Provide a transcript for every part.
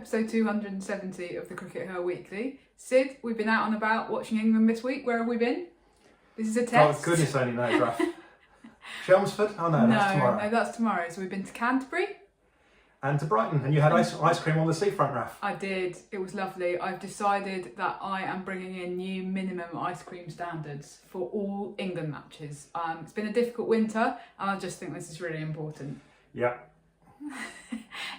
episode 270 of the CRICKETher Weekly. Sid, we've been out and about watching England this week. Where have we been? This is a test. Oh, goodness only knows, Raf. Chelmsford? Oh no, that's tomorrow. No, that's tomorrow. So we've been to Canterbury. And to Brighton. And you had ice cream on the seafront, Raf. I did. It was lovely. I've decided that I am bringing in new minimum ice cream standards for all England matches. It's been a difficult winter and I just think this is really important. Yeah.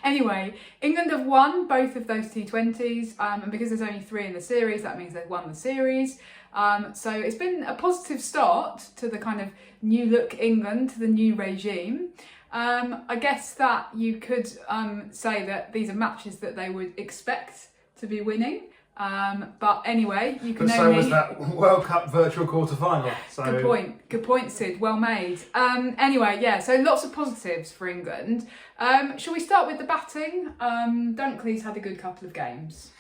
Anyway, England have won both of those T20s, and because there's only 3 in the series, that means they've won the series. So it's been a positive start to the kind of new look England, to the new regime. I guess that you could say that these are matches that they would expect to be winning. But anyway, you can but so was that World Cup virtual quarter-final. So... Good point, Sid. Well made. Anyway, yeah, so lots of positives for England. Shall we start with the batting? Dunkley's had a good couple of games.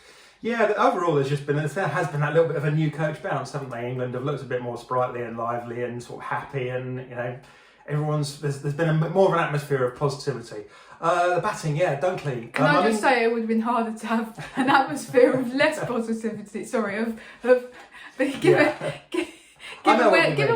Yeah, overall there has been that little bit of a new coach bounce, haven't they? England have looked a bit more sprightly and lively and sort of happy, and you know, there's been more of an atmosphere of positivity. The batting, yeah, Dunkley. Can I just say it would have been harder to have an atmosphere of less positivity. Sorry, given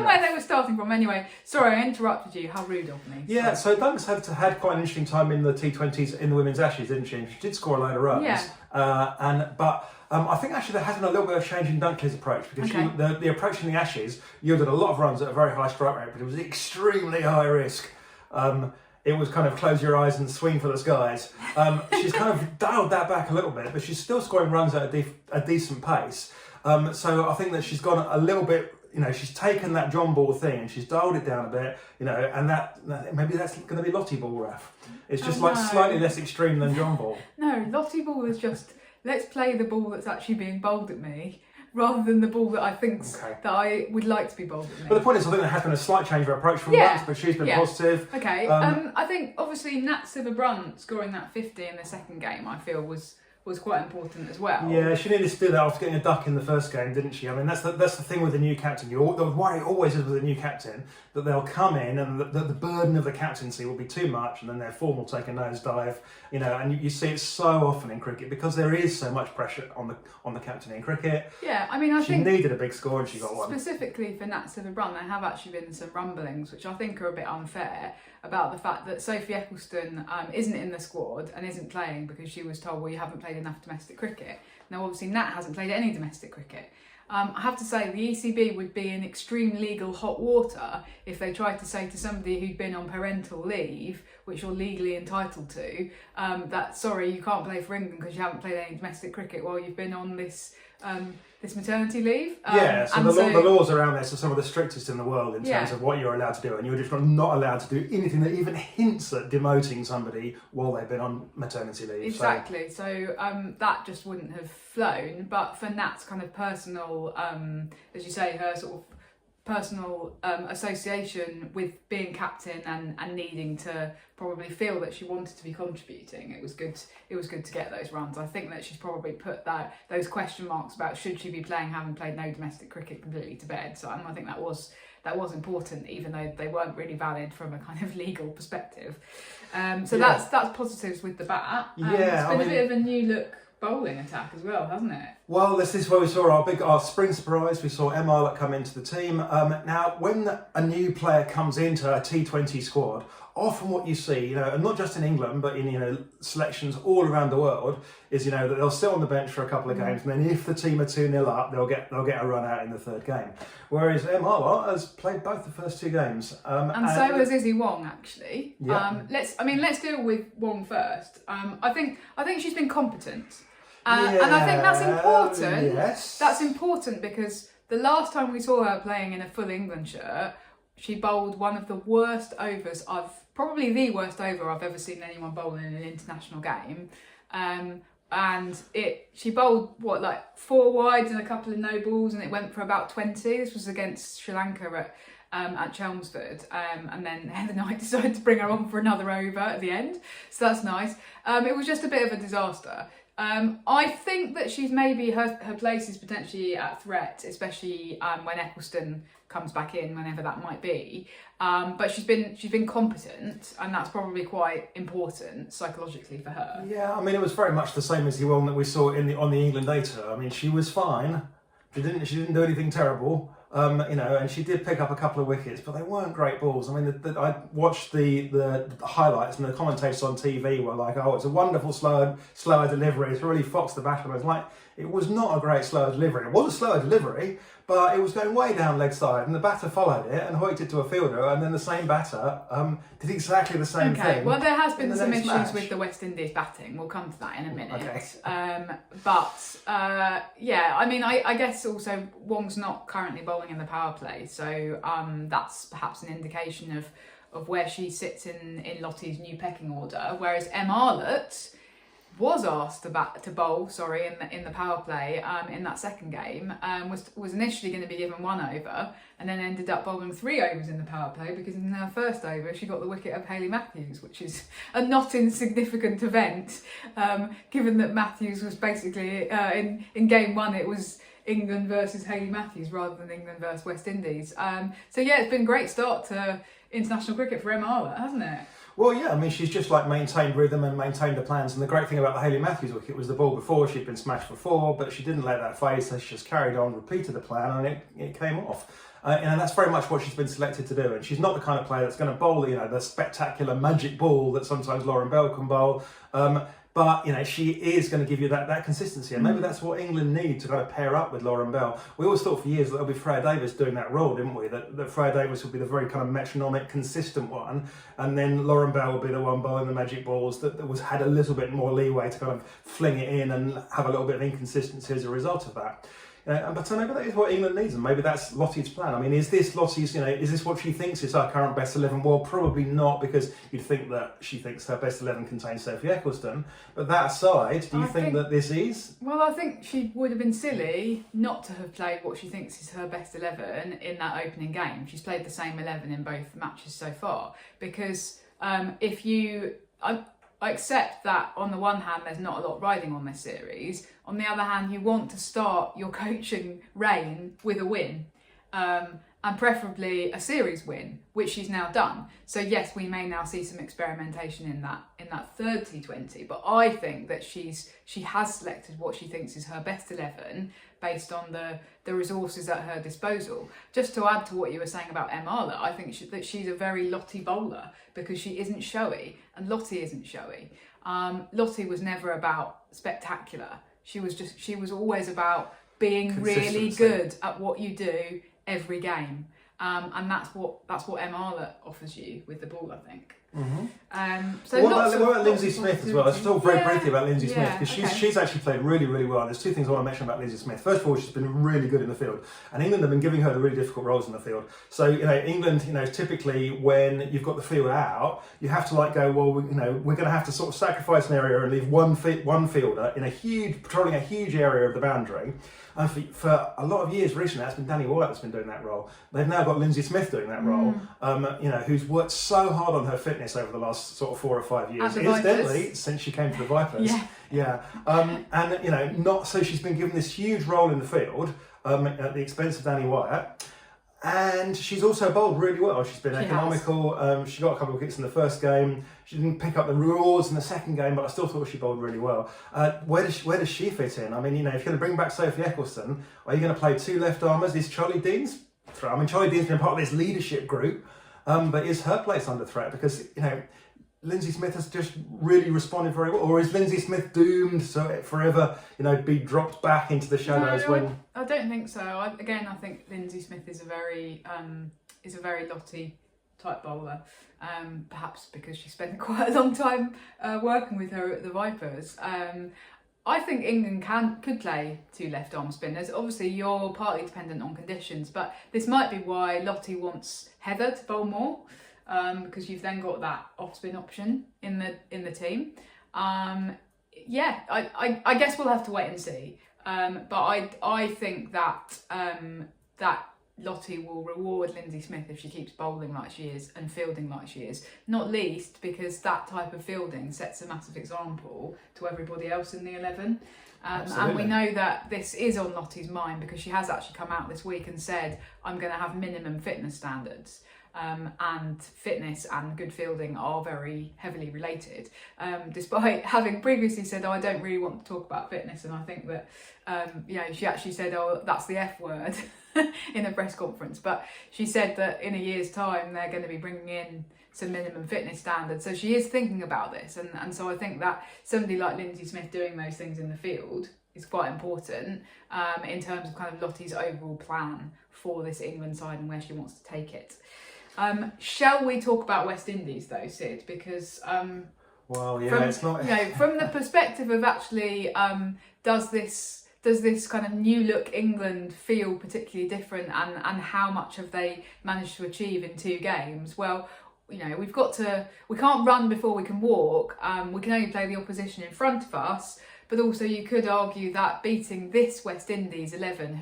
where they were starting from. Anyway, sorry, I interrupted you. How rude of me. Yeah, so Dunks had quite an interesting time in the T20s in the Women's Ashes, didn't she? And she did score a load of runs. Yeah. I think actually there has been a little bit of change in Dunkley's approach, because the approach in the Ashes yielded a lot of runs at a very high strike rate, but it was extremely high risk. It was kind of close your eyes and swing for the skies. She's kind of dialed that back a little bit, but she's still scoring runs at a decent pace. So I think that she's gone a little bit, you know, she's taken that John Ball thing and she's dialed it down a bit, you know, and that maybe that's going to be Lottie Ball, Raf. It's just slightly less extreme than John Ball. No, Lottie Ball is just, let's play the ball that's actually being bowled at me, rather than the ball that I think that I would like to be bowled at me. But the point is, I think there has been a slight change of her approach from once, but she's been positive. Okay, I think obviously Nat Sciver-Brunt scoring that 50 in the second game, I feel was quite important as well. Yeah, she needed to do that after getting a duck in the first game, didn't she? I mean, that's the thing with the new captain. The worry always is with a new captain that they'll come in and the burden of the captaincy will be too much, and then their form will take a nosedive. You know, and you see it so often in cricket because there is so much pressure on the captain in cricket. Yeah, I mean, I think she needed a big score and she got one. Specifically for Nat Sciver-Brunt, there have actually been some rumblings, which I think are a bit unfair, about the fact that Sophie Ecclestone isn't in the squad and isn't playing because she was told, well, you haven't played enough domestic cricket. Now, obviously, Nat hasn't played any domestic cricket. I have to say, the ECB would be in extreme legal hot water if they tried to say to somebody who'd been on parental leave, which you're legally entitled to, that, sorry, you can't play for England because you haven't played any domestic cricket while you've been on this maternity leave. So the laws around this are some of the strictest in the world in terms of what you're allowed to do, and you're just not allowed to do anything that even hints at demoting somebody while they've been on maternity leave. Exactly. So that just wouldn't have flown. But for Nat's kind of personal, as you say, her sort of personal association with being captain and needing to probably feel that she wanted to be contributing, it was good to get those runs. I think that she's probably put those question marks about should she be playing, having played no domestic cricket, completely to bed. So I think that was important, even though they weren't really valid from a kind of legal perspective. That's positives with the bat. It's been a bit of a new look bowling attack as well, hasn't it? Well, this is where we saw our spring surprise. We saw Arlott come into the team. Now, when a new player comes into a T20 squad, often what you see, you know, and not just in England, but in selections all around the world, is that they'll sit on the bench for a couple of games, and then if the team are 2-0 up, they'll get a run out in the third game. Whereas Arlott has played both the first 2 games, and so has Izzy Wong actually. Yeah. Let's deal with Wong first. I think she's been competent. And I think that's important. Yes. That's important because the last time we saw her playing in a full England shirt, she bowled one of the worst overs probably the worst over I've ever seen anyone bowl in an international game. She bowled 4 wides and a couple of no balls, and it went for about 20. This was against Sri Lanka at Chelmsford, and then Heather Knight decided to bring her on for another over at the end, so that's nice. It was just a bit of a disaster. I think that she's maybe her place is potentially at threat, especially when Eccleston comes back in, whenever that might be. But she's been competent, and that's probably quite important psychologically for her. Yeah, I mean, it was very much the same as the one that we saw on the England data. I mean, she was fine. She didn't do anything terrible. And she did pick up a couple of wickets, but they weren't great balls. I mean, I watched the highlights, and the commentators on TV were like, "Oh, it's a wonderful slower delivery. It's really foxed the batsman." I was like, it was not a great slower delivery. It was a slower delivery, but it was going way down leg side, and the batter followed it and hoiked it to a fielder, and then the same batter did exactly the same thing. Okay, well, there has been some issues match. with the West Indies batting. We'll come to that in a minute. Okay. I mean, I guess also Wong's not currently bowling in the power play, so that's perhaps an indication of where she sits in Lottie's new pecking order, whereas Arlott was asked to bowl in the power play in that second game, was initially going to be given 1 over, and then ended up bowling 3 overs in the power play, because in her first over she got the wicket of Hayley Matthews, which is a not insignificant event, given that Matthews was basically in game 1 it was England versus Hayley Matthews rather than England versus West Indies. So yeah, it's been a great start to international cricket for Arlott, hasn't it? Well, yeah, I mean, she's just maintained rhythm and maintained the plans. And the great thing about the Hayley Matthews wicket was the ball before, she'd been smashed before, but she didn't let that phase, so she just carried on, repeated the plan, and it came off. And that's very much what she's been selected to do. And she's not the kind of player that's going to bowl, the spectacular magic ball that sometimes Lauren Bell can bowl. But she is going to give you that consistency, and maybe that's what England need to kind of pair up with Lauren Bell. We always thought for years that it'll be Freya Davis doing that role, didn't we? That Freya Davis would be the very kind of metronomic, consistent one, and then Lauren Bell would be the one bowling the magic balls that had a little bit more leeway to kind of fling it in and have a little bit of inconsistency as a result of that. But maybe that is what England needs, and maybe that's Lottie's plan. I mean, is this Lottie's, is this what she thinks is her current best 11? Well, probably not, because you'd think that she thinks her best 11 contains Sophie Eccleston. But that aside, do you think that this is? Well, I think she would have been silly not to have played what she thinks is her best 11 in that opening game. She's played the same 11 in both matches so far, because I accept that on the one hand there's not a lot riding on this series. On the other hand, you want to start your coaching reign with a win, and preferably a series win, which she's now done. So yes, we may now see some experimentation in that third T20, but I think that she has selected what she thinks is her best 11 based on the resources at her disposal. Just to add to what you were saying about Arlott, I think that she's a very Lottie bowler, because she isn't showy, and Lottie isn't showy. Lottie was never about spectacular. She was always about being really good at what you do every game, and that's what Arlott offers you with the ball, I think. Mm-hmm. What about Lindsay Smith as well? Let's talk very briefly about Lindsay Smith, because she's actually played really, really well. There's 2 things I want to mention about Lindsay Smith. First of all, she's been really good in the field, and England have been giving her the really difficult roles in the field. So England, typically when you've got the field out, you have to go, well, we're going to have to sort of sacrifice an area and leave one fielder patrolling a huge area of the boundary. And for a lot of years recently, that's been Danny Wyatt that's been doing that role. They've now got Lindsay Smith doing that role, who's worked so hard on her fitness over the last sort of 4 or 5 years. Incidentally, since she came to the Vipers. So she's been given this huge role in the field at the expense of Danny Wyatt. And she's also bowled really well. She's been economical. She got a couple of wickets in the first game. She didn't pick up the rules in the second game, but I still thought she bowled really well. Where does she fit in? I mean, if you're going to bring back Sophie Eccleston, are you going to play 2 left armers? Is Charlie Dean's threat? I mean, Charlie Dean's been part of this leadership group, but is her place under threat? Because Lindsay Smith has just really responded very well, or is Lindsay Smith doomed to forever, be dropped back into the shadows? I don't think so. I think Lindsay Smith is a very Lottie type bowler, perhaps because she spent quite a long time working with her at the Vipers. I think England could play 2 left arm spinners. Obviously, you're partly dependent on conditions, but this might be why Lottie wants Heather to bowl more. Because you've then got that off-spin option in the team. I guess we'll have to wait and see. But I think that Lottie will reward Lindsay Smith if she keeps bowling like she is and fielding like she is, not least because that type of fielding sets a massive example to everybody else in the 11. And we know that this is on Lottie's mind because she has actually come out this week and said, I'm going to have minimum fitness standards. And fitness and good fielding are very heavily related, despite having previously said, I don't really want to talk about fitness. And I think that, she actually said, that's the F word in a press conference. But she said that in a year's time, they're going to be bringing in some minimum fitness standards. So she is thinking about this. And so I think that somebody like Lindsay Smith doing those things in the field is quite important in terms of kind of Lottie's overall plan for this England side and where she wants to take it. Shall we talk about West Indies though, Sid? Because it's not. From the perspective of actually, does this kind of new look England feel particularly different, and how much have they managed to achieve in 2 games? Well, we can't run before we can walk. We can only play the opposition in front of us. But also you could argue that beating this West Indies 11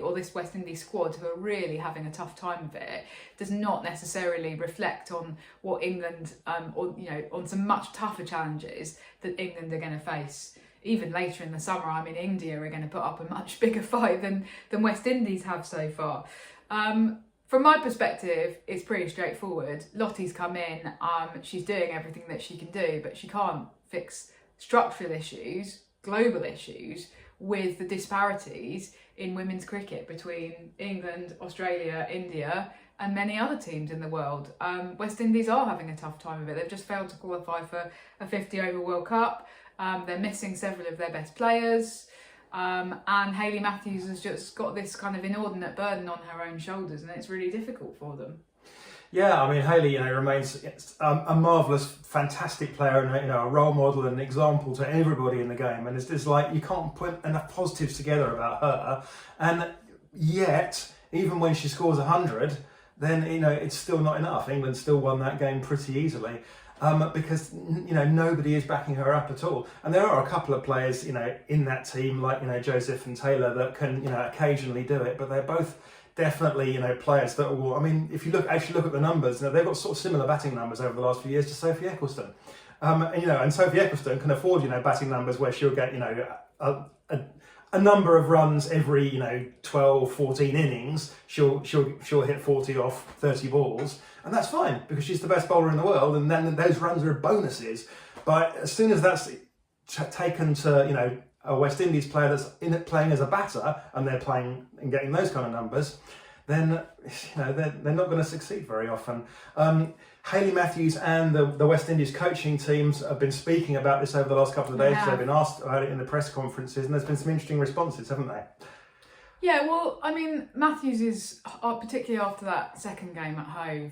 or this West Indies squad who are really having a tough time of it, does not necessarily reflect on what England, on some much tougher challenges that England are going to face. Even later in the summer, India are going to put up a much bigger fight than West Indies have so far. From my perspective, it's pretty straightforward. Lottie's come in, she's doing everything that she can do, but she can't fix structural issues, global issues, with the disparities in women's cricket between England, Australia, India, and many other teams in the world. West Indies are having a tough time of it. They've just failed to qualify for a 50-over World Cup. They're missing several of their best players. And Hayley Matthews has just got this kind of inordinate burden on her own shoulders, and it's really difficult for them. Yeah, Hayley, remains a marvellous, fantastic player, and a role model and example to everybody in the game. And it's just like you can't put enough positives together about her. And yet, even when she scores 100, then it's still not enough. England still won that game pretty easily. Because nobody is backing her up at all, and there are a couple of players in that team like Joseph and Taylor that can occasionally do it, but they're both definitely players that will. If you look at the numbers, they've got sort of similar batting numbers over the last few years to Sophie Ecclestone, and Sophie Ecclestone can afford batting numbers where she'll get a number of runs every 12, 14 innings. She'll hit 40 off 30 balls. And that's fine because she's the best bowler in the world, and then those runs are bonuses. But as soon as that's taken to a West Indies player that's in it playing as a batter, and they're playing and getting those kind of numbers, then they're not going to succeed very often. Hayley Matthews and the West Indies coaching teams have been speaking about this over the last couple of days. Yeah. They've been asked about it in the press conferences, and there's been some interesting responses, haven't they? Yeah, well, Matthews is, particularly after that second game at Hove,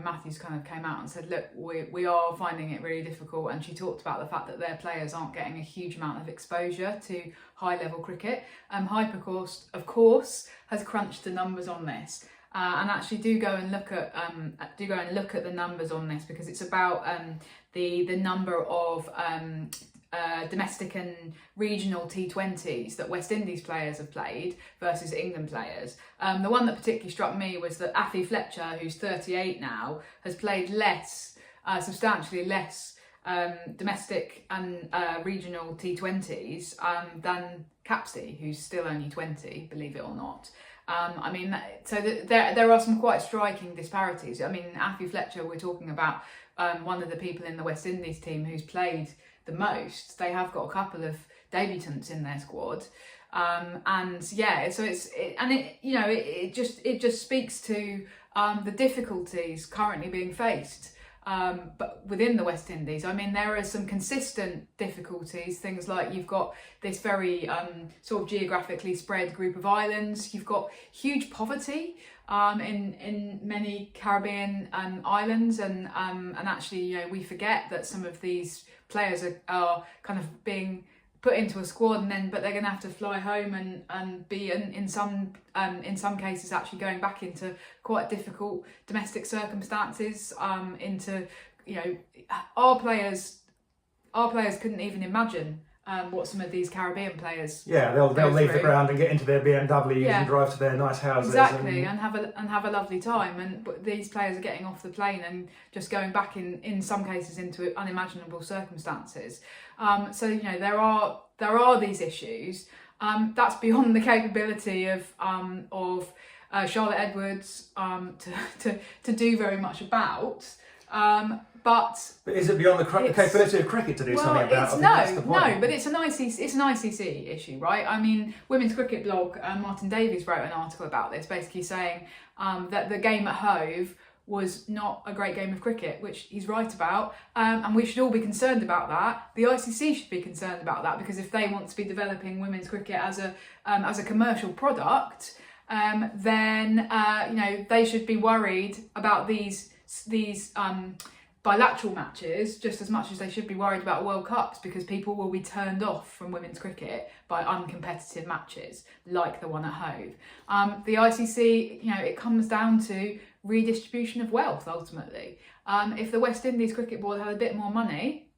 Matthews kind of came out and said, look, we are finding it really difficult, and she talked about the fact that their players aren't getting a huge amount of exposure to high-level cricket. Hypercourse, of course, has crunched the numbers on this. And actually do go and look at the numbers on this, because it's about the number of domestic and regional T20s that West Indies players have played versus England players. The one that particularly struck me was that Afi Fletcher, who's 38 now, has played substantially less domestic and regional T20s than Capsey, who's still only 20, believe it or not. There are some quite striking disparities. Afi Fletcher, we're talking about one of the people in the West Indies team who's played the most. They have got a couple of debutants in their squad, it just speaks to the difficulties currently being faced. But within the West Indies, there are some consistent difficulties. Things like you've got this very sort of geographically spread group of islands. You've got huge poverty in many Caribbean islands, and actually, we forget that some of these players are kind of being put into a squad, but they're going to have to fly home and be in some cases actually going back into quite difficult domestic circumstances. Our players couldn't even imagine what some of these Caribbean players they'll leave the ground and get into their BMWs and drive to their nice houses. Exactly, and have a lovely time. And these players are getting off the plane and just going back in some cases into unimaginable circumstances. So there are these issues. That's beyond the capability of Charlotte Edwards to do very much about. But is it beyond the capability of cricket to do something about it? No, but it's an ICC issue, right? I mean, Women's Cricket blog, Martin Davies wrote an article about this, basically saying that the game at Hove was not a great game of cricket, which he's right about, and we should all be concerned about that. The ICC should be concerned about that, because if they want to be developing women's cricket as a commercial product, then they should be worried about these bilateral matches just as much as they should be worried about World Cups, because people will be turned off from women's cricket by uncompetitive matches like the one at Hove. The ICC, it comes down to redistribution of wealth ultimately. If the West Indies Cricket Board had a bit more money,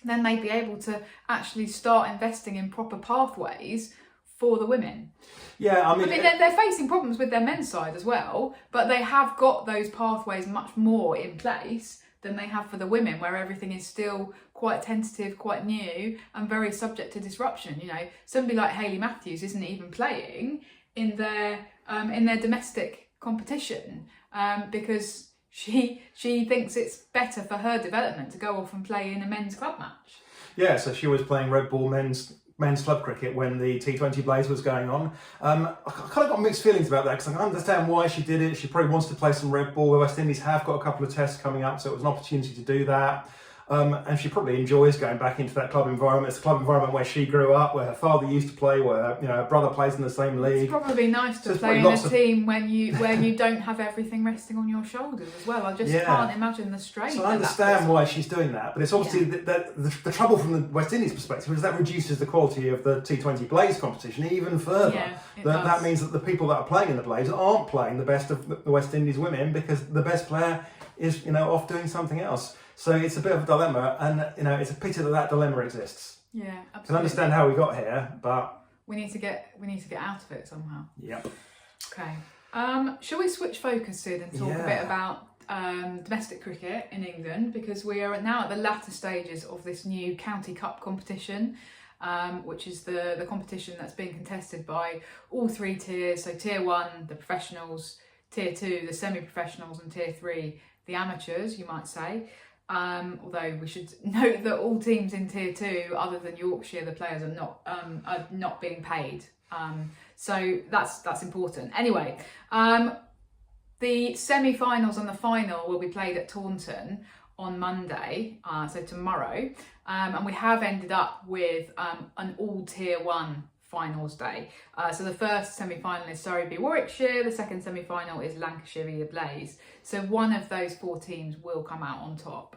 then they'd be able to actually start investing in proper pathways for the women. Yeah, I mean they're facing problems with their men's side as well, but they have got those pathways much more in place than they have for the women, where everything is still quite tentative, quite new, and very subject to disruption. Somebody like Hayley Matthews isn't even playing in their domestic competition because she thinks it's better for her development to go off and play in a men's club match. Yeah, so she was playing red ball men's club cricket when the T20 Blaze was going on. I kind of got mixed feelings about that, because I can understand why she did it. She probably wants to play some red ball. The West Indies have got a couple of tests coming up, so it was an opportunity to do that. And she probably enjoys going back into that club environment. It's a club environment where she grew up, where her father used to play, where her brother plays in the same league. It's probably nice to play in a team where you don't have everything resting on your shoulders as well. I just can't imagine the strain. So I understand why she's doing that, but it's obviously the trouble from the West Indies perspective is that reduces the quality of the T20 Blaze competition even further. Yeah, that means that the people that are playing in the Blaze aren't playing the best of the West Indies women, because the best player is off doing something else. So it's a bit of a dilemma, and it's a pity that dilemma exists. Yeah, absolutely. I can understand how we got here, but we need to get out of it somehow. Yep. Okay. Shall we switch focus, Sid, and talk a bit about domestic cricket in England, because we are now at the latter stages of this new County Cup competition, which is the competition that's being contested by all three tiers. So Tier 1, the professionals; Tier 2, the semi-professionals; and Tier 3, the amateurs, you might say. Although we should note that all teams in Tier 2, other than Yorkshire, the players are not being paid. So that's important. Anyway, the semi-finals and the final will be played at Taunton on Monday, so tomorrow, and we have ended up with an all Tier 1 finals day. So the first semi-final is Surrey v Warwickshire, the second semi-final is Lancashire v the Blaze. So one of those four teams will come out on top.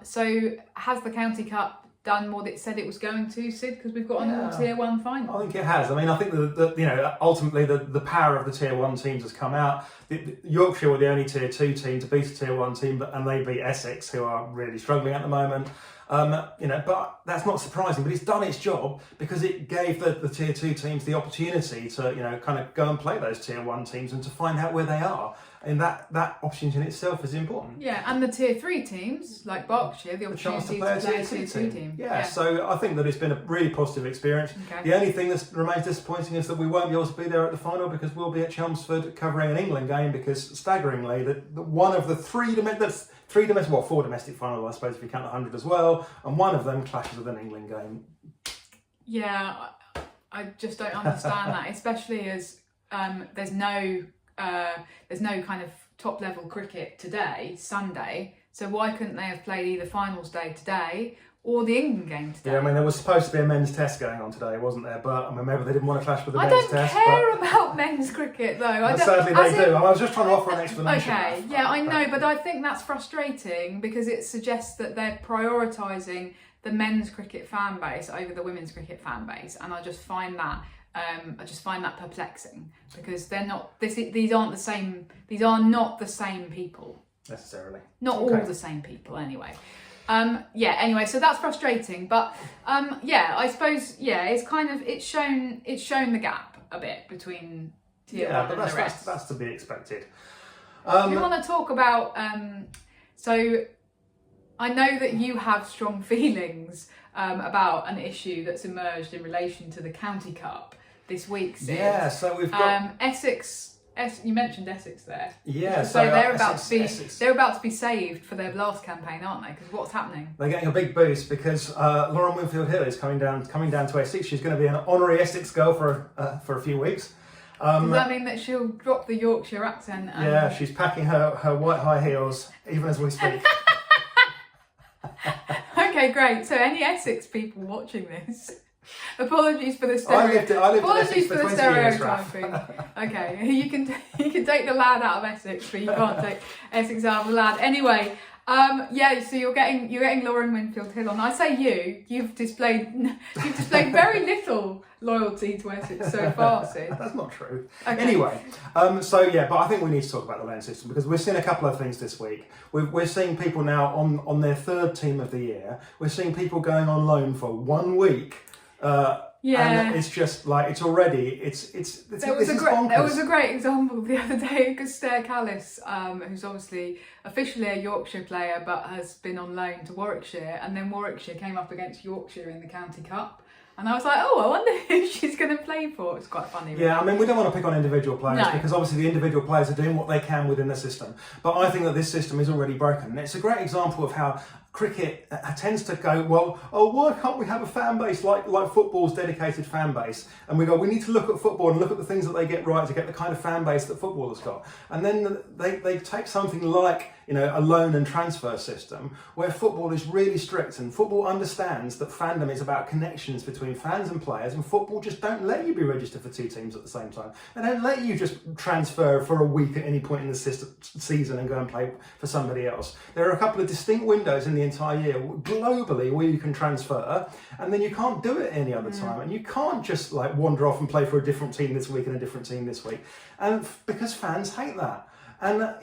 So has the County Cup done what it said it was going to, Sid? Because we've got an all Tier 1 final. I think it has. I mean, I think ultimately the power of the Tier 1 teams has come out. Yorkshire were the only Tier 2 team to beat a Tier 1 team, and they beat Essex, who are really struggling at the moment. But that's not surprising. But it's done its job, because it gave the Tier 2 teams the opportunity to, kind of go and play those Tier 1 teams and to find out where they are. And that opportunity in itself is important. Yeah, and the Tier 3 teams, like Berkshire, the opportunity to play a Tier 2 team. Yeah, so I think that it's been a really positive experience. Okay. The only thing that remains disappointing is that we won't be able to be there at the final, because we'll be at Chelmsford covering an England game, because staggeringly, one of the four domestic finals, I suppose, if you count 100 as well, and one of them clashes with an England game. Yeah, I just don't understand that, especially as there's no kind of top level cricket today, Sunday. So why couldn't they have played either finals day today or the England game today? Yeah, I mean, there was supposed to be a men's test going on today, wasn't there? But I mean, maybe they didn't want to clash with the men's test. I don't care about men's cricket, though. Sadly, they do. I was just trying to offer an explanation. Okay, yeah, I know, but I think that's frustrating, because it suggests that they're prioritising the men's cricket fan base over the women's cricket fan base, and I just find that perplexing, because they're not. These aren't the same. These are not the same people necessarily. Not all the same people, anyway. Anyway, so that's frustrating, but I suppose it's shown the gap a bit between tier one and the rest. That's to be expected. We want to talk about so I know that you have strong feelings about an issue that's emerged in relation to the County Cup this week, Sid. Yeah, so we've got Essex. You mentioned Essex there. Yeah, so they're about to be saved for their last campaign, aren't they? Because what's happening? They're getting a big boost because Lauren Winfield-Hill is coming down to Essex. She's going to be an honorary Essex girl for a few weeks. Does that mean that she'll drop the Yorkshire accent? Yeah, she's packing her white high heels even as we speak. Okay, great. So any Essex people watching this, apologies for the stereotyping. I lived in Essex for 20 years, Raf. Okay, you can take the lad out of Essex, but you can't take Essex out of the lad. Anyway, so you're getting Lauren Winfield-Hill on. I say you've displayed very little loyalty to Essex so far, Sid. That's not true. Okay. Anyway, but I think we need to talk about the loan system because we're seeing a couple of things this week. We're seeing people now on their third team of the year. We're seeing people going on loan for 1 week. And it's just like it's bonkers. There was a great example the other day. Gustair Callis, who's obviously officially a Yorkshire player but has been on loan to Warwickshire, and then Warwickshire came up against Yorkshire in the County Cup. And I was like, I wonder who she's going to play for. It's quite funny. Really. Yeah, I mean, we don't want to pick on individual players because obviously the individual players are doing what they can within the system. But I think that this system is already broken. And it's a great example of how cricket tends to go, why can't we have a fan base like football's dedicated fan base? And we go, we need to look at football and look at the things that they get right to get the kind of fan base that football has got. And then they take something like, a loan and transfer system where football is really strict and football understands that fandom is about connections between fans and players, and football just don't let you be registered for 2 teams at the same time. They don't let you just transfer for a week at any point in the season and go and play for somebody else. There are a couple of distinct windows in the entire year globally where you can transfer, and then you can't do it any other time, and you can't just wander off and play for a different team this week and a different team this week, and because fans hate that. And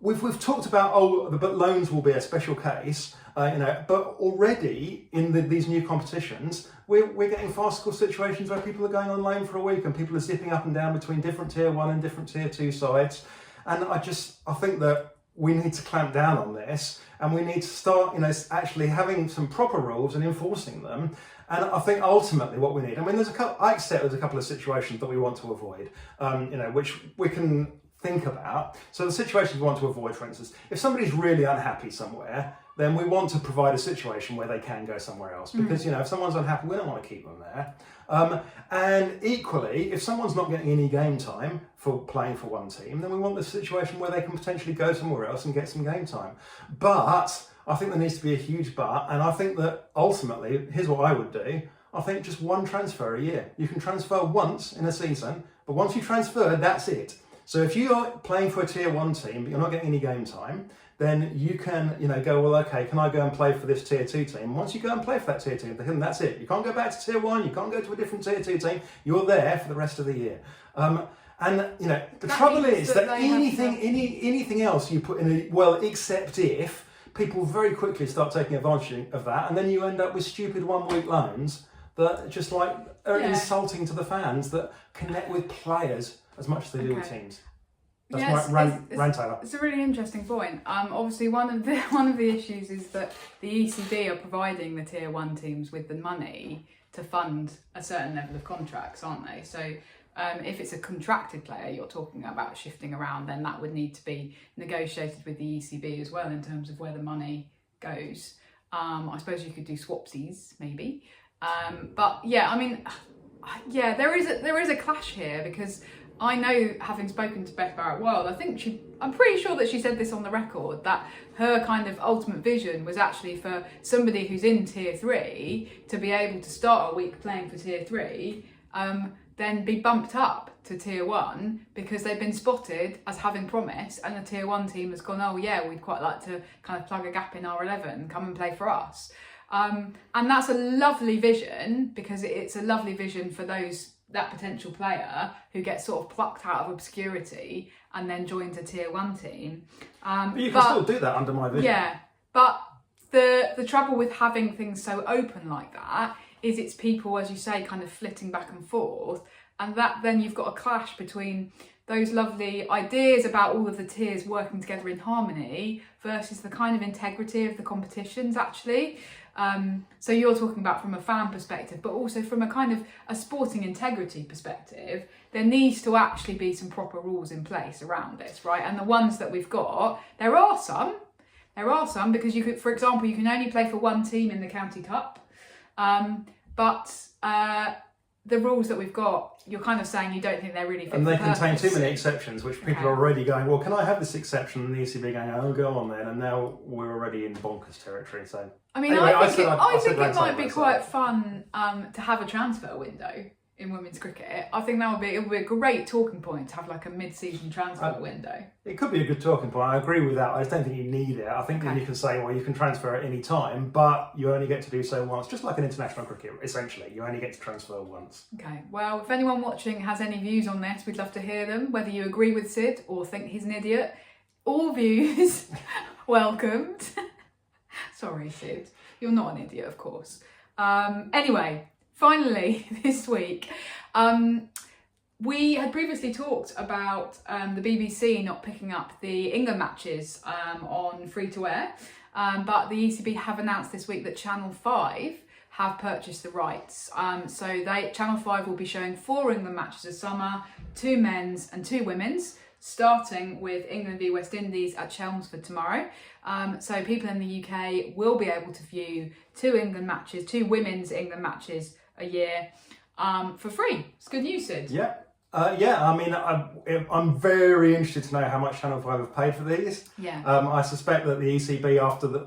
we've talked about but loans will be a special case, but already in these new competitions we're getting farcical situations where people are going on loan for a week and people are zipping up and down between different tier 1 and different tier 2 sides, and I think that we need to clamp down on this, and we need to start actually having some proper rules and enforcing them. And I think ultimately what we need, I accept there's a couple of situations that we want to avoid, which we can think about. So the situations we want to avoid, for instance, if somebody's really unhappy somewhere, then we want to provide a situation where they can go somewhere else. Because, if someone's unhappy, we don't want to keep them there. And equally, if someone's not getting any game time for playing for one team, then we want the situation where they can potentially go somewhere else and get some game time. But I think there needs to be a huge but, and I think that ultimately, here's what I would do. I think just one transfer a year. You can transfer once in a season, but once you transfer, that's it. So if you are playing for a tier 1 team, but you're not getting any game time, then you can, go, well, okay, can I go and play for this tier 2 team? Once you go and play for that tier 2 team, that's it. You can't go back to tier 1, you can't go to a different tier 2 team. You're there for the rest of the year. The trouble is that anything else you put in except if, people very quickly start taking advantage of that, and then you end up with stupid 1 week loans that just are insulting to the fans that connect with players as much as they do with teams. That's my rant over. It's a really interesting point. Obviously, one of the issues is that the ECB are providing the tier 1 teams with the money to fund a certain level of contracts, aren't they? So if it's a contracted player you're talking about shifting around, then that would need to be negotiated with the ECB as well in terms of where the money goes. I suppose you could do swapsies maybe, but there is a clash here, because I know, having spoken to Beth Barrett-Wild, I'm pretty sure that she said this on the record, that her kind of ultimate vision was actually for somebody who's in tier 3 to be able to start a week playing for tier 3, then be bumped up to tier 1 because they've been spotted as having promise, and the tier 1 team has gone, we'd quite like to kind of plug a gap in our 11, come and play for us. And that's a lovely vision, because it's a lovely vision for those that potential player who gets sort of plucked out of obscurity and then joins a tier 1 team. But you can still do that under my vision. Yeah, but the trouble with having things so open like that is it's people, as you say, kind of flitting back and forth, and that then you've got a clash between those lovely ideas about all of the tiers working together in harmony versus the kind of integrity of the competitions actually. So you're talking about from a fan perspective, but also from a kind of a sporting integrity perspective, there needs to actually be some proper rules in place around this, right? And the ones that we've got, there are some because you could, for example, you can only play for one team in the County Cup, but the rules that we've got, you're kind of saying you don't think they're really fit and they for contain purpose. too many exceptions, which people are already going, well, can I have this exception? And the ECB going, oh, go on then. And now we're already in bonkers territory. So I mean, anyway, I think it might be myself. quite fun to have a transfer window in women's cricket. I think it would be a great talking point to have like a mid-season transfer window. It could be a good talking point. I agree with that. I just don't think you need it. I think that you can say, well, you can transfer at any time, but you only get to do so once, just like in international cricket, essentially. You only get to transfer once. Okay, well, if anyone watching has any views on this, we'd love to hear them, whether you agree with Sid or think he's an idiot. All views welcomed. Sorry, Sid. You're not an idiot, of course. Anyway, finally, this week, we had previously talked about the BBC not picking up the England matches on free-to-air, but the ECB have announced this week that Channel 5 have purchased the rights. So Channel 5 will be showing 4 England matches this summer, 2 men's and 2 women's, starting with England v West Indies at Chelmsford tomorrow. So people in the UK will be able to view 2 women's England matches a year for free. It's good news, Sid. Yeah. I mean, I'm very interested to know how much Channel 5 have paid for these. Yeah. I suspect that the ECB,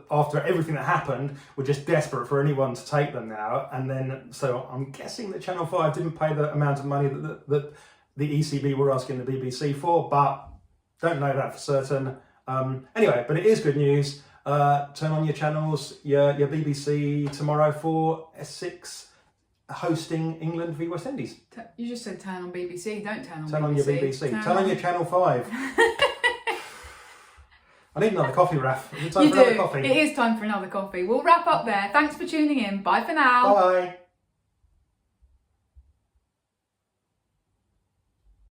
after everything that happened, were just desperate for anyone to take them now. And then, so I'm guessing that Channel 5 didn't pay the amount of money that the ECB were asking the BBC for, but don't know that for certain. Anyway, but it is good news. Turn on your channels, your BBC tomorrow for S6 hosting England v West Indies. You just said turn on BBC, don't turn on Turn BBC. on your BBC. Turn on your Channel 5. I need another coffee, Raf. Is it time for another coffee? It is time for another coffee. We'll wrap up there. Thanks for tuning in. Bye for now. Bye.